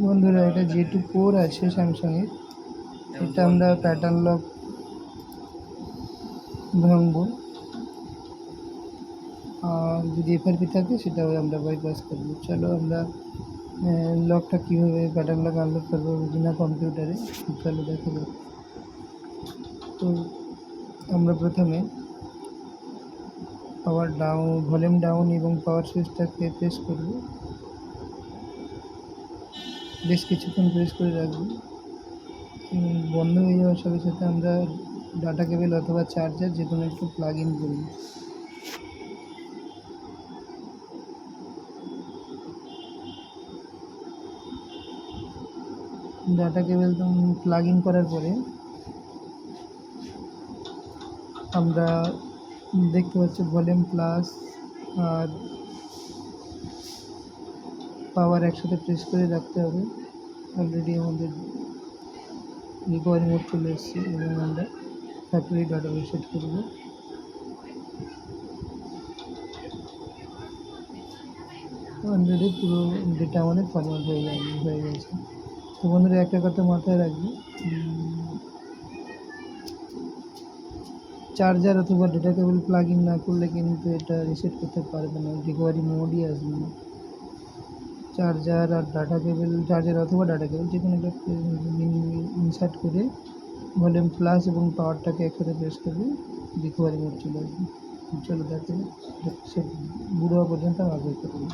বন্ধুরা এটা যেটু কোর আছে স্যামসাংয়ের, এটা আমরা প্যাটার্ন লক ভাঙবো, আর যদি এফআরপি থাকে সেটাও আমরা বাইপাস করবো। চলো আমরা লকটা কীভাবে প্যাটার্ন লক আনলোড করবো বিনা কম্পিউটারে, চলো দেখা যাক। তো আমরা প্রথমে পাওয়ার ডাউন, ভলিউম ডাউন এবং পাওয়ার সুইচটাকে প্রেস করব, বেশ কিছুক্ষণ প্রেস করে রাখবো। বন্ধ হয়ে যাওয়ার সাথে সাথে আমরা ডাটা কেবল অথবা চার্জার যে কোনো একটু প্লাগ ইন করব। ডাটা কেবল প্লাগ ইন করার পরে আমরা দেখতে পাচ্ছি ভলিউম প্লাস আর পাওয়ার একসাথে প্রেস করে রাখতে হবে। অলরেডি আমাদের রিকভারি মোড চলে এসেছে এবং আমরা ফ্যাক্টরি ডাটা রিসেট করব। অলরেডি পুরো ডেটা আমাদের ফরম্যাট হয়ে গেছে। তো বন্ধুরা একটা কথা মাথায় রাখবে, চার্জার অথবা ডেটা কেবল প্লাগ ইন না করলে কিন্তু এটা রিসেট করতে পারবে না, রিকভারি মোডই আসবে না। চার্জার আর ডাটা কেবল, চার্জার অথবা ডাটা কেবল যে কোনো একটা ইনসার্ট করে ভলিউম প্লাস এবং পাওয়ারটাকে একসাথে প্রেস করবে, রিকভারি মোড চলে আসবে। চলো দেখো, সে বুড়ো পর্যন্ত আগে করবো।